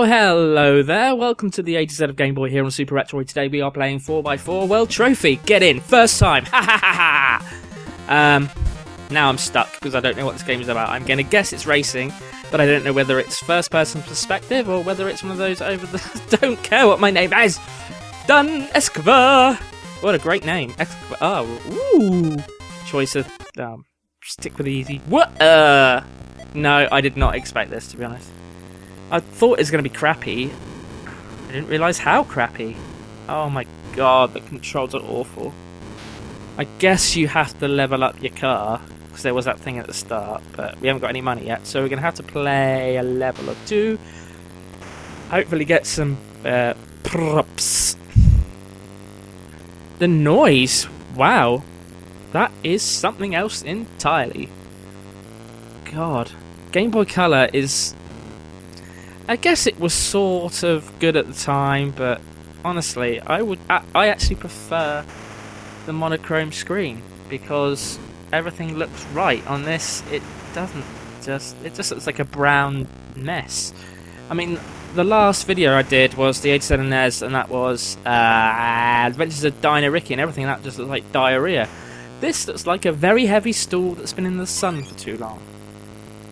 Oh, hello there. Welcome to the A to Z of Gameboy here on Super Retroid. Today we are playing 4x4 World Trophy. Get in. First time. Ha ha ha ha. Now I'm stuck because I don't know what this game is about. I'm going to guess it's racing, but I don't know whether it's first-person perspective or whether it's one of those over the... Don't care what my name is. Dun Escobar. What a great name. Escobar. Oh, ooh. Choice of... stick with the easy. What? No, I did not expect this, to be honest. I thought it was going to be crappy. I didn't realise how crappy. Oh my god, the controls are awful. I guess you have to level up your car, because there was that thing at the start, but we haven't got any money yet, so we're going to have to play a level or two. Hopefully get some props. The noise! Wow. That is something else entirely. God. Game Boy Color is... I guess it was sort of good at the time, but honestly, I actually prefer the monochrome screen because everything looks right. On this, it doesn't. It just looks like a brown mess. I mean, the last video I did was the 87 NES, and that was Adventures of Dinah Ricky, and everything that just looks like diarrhea. This looks like a very heavy stool that's been in the sun for too long.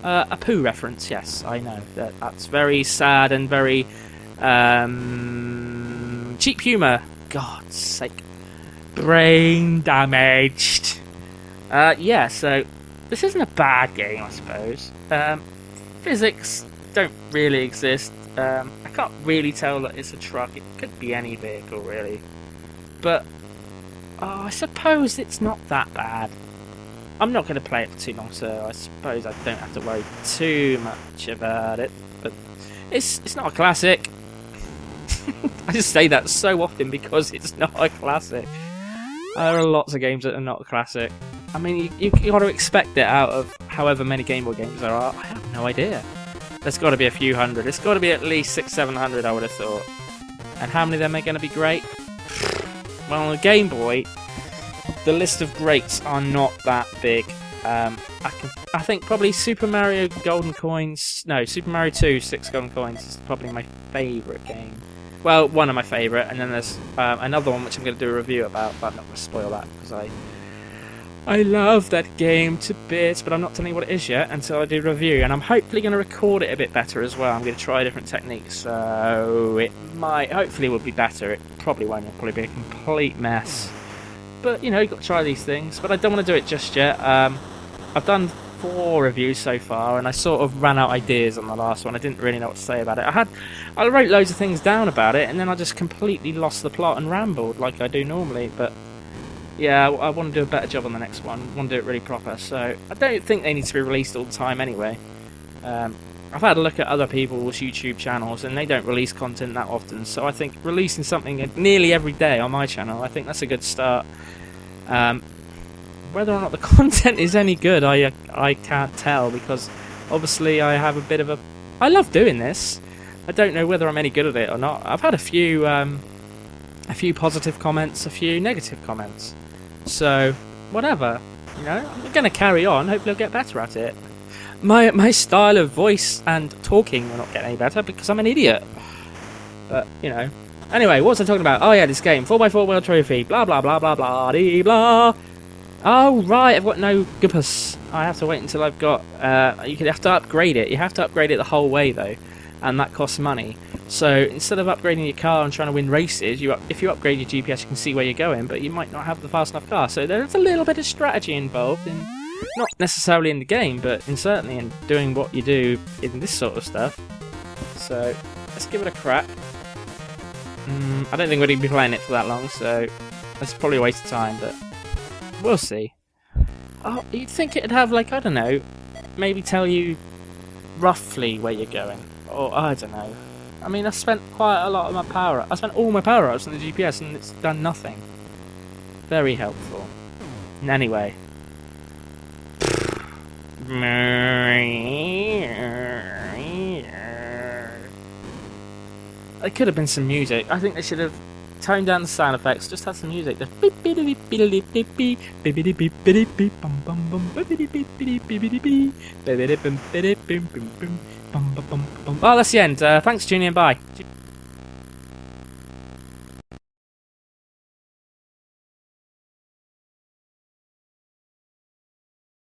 A poo reference, yes, I know. That's very sad and very cheap humour. God's sake. Brain damaged. Yeah, so this isn't a bad game, I suppose. Physics don't really exist. I can't really tell that it's a truck. It could be any vehicle, really. But I suppose it's not that bad. I'm not going to play it for too long, so I suppose I don't have to worry too much about it. But it's not a classic. I just say that so often because it's not a classic. There are lots of games that are not a classic. I mean, you got to expect it out of however many Game Boy games there are. I have no idea. There's got to be a few hundred. It's got to be at least 600-700, I would have thought. And how many of them are going to be great? Well, on the Game Boy, the list of greats are not that big. I think probably Super Mario Golden Coins... No, Super Mario 2 6 Golden Coins is probably my favourite game. Well, one of my favourite, and then there's another one which I'm going to do a review about, but I'm not going to spoil that because I love that game to bits, but I'm not telling you what it is yet until I do a review, and I'm hopefully going to record it a bit better as well. I'm going to try different techniques, so it might... Hopefully it will be better. It probably won't. It'll probably be a complete mess. But, you know, you've got to try these things. But I don't want to do it just yet. I've done 4 reviews so far, and I sort of ran out of ideas on the last one. I didn't really know what to say about it. I wrote loads of things down about it, and then I just completely lost the plot and rambled like I do normally. But, yeah, I want to do a better job on the next one. I want to do it really proper. So, I don't think they need to be released all the time anyway. I've had a look at other people's YouTube channels, and they don't release content that often. So I think releasing something nearly every day on my channel, I think that's a good start. Whether or not the content is any good, I can't tell, because obviously I have a bit of a... I love doing this. I don't know whether I'm any good at it or not. I've had a few positive comments, a few negative comments. So, whatever. You know, I'm going to carry on. Hopefully I'll get better at it. My style of voice and talking will not get any better because I'm an idiot. But, you know. Anyway, what was I talking about? Oh yeah, this game. 4x4 World Trophy. Blah, blah, blah, blah, blah, dee, blah. Oh, right, I've got no goopus. I have to wait until I've got... you have to upgrade it. You have to upgrade it the whole way, though. And that costs money. So, instead of upgrading your car and trying to win races, if you upgrade your GPS, you can see where you're going, but you might not have the fast enough car. So, there's a little bit of strategy involved in... Not necessarily in the game, but certainly in doing what you do in this sort of stuff. So, let's give it a crack. I don't think we're going to be playing it for that long, so that's probably a waste of time, but we'll see. Oh, you'd think it'd have, like, I don't know, maybe tell you roughly where you're going. Or, I don't know. I mean, I spent quite a lot of my power... I spent all my power-ups on the GPS, and it's done nothing. Very helpful. Anyway... There could have been some music. I think they should have tone down the sound effects. Just have some music. Just oh, that's the end. Thanks for tuning in. Bye.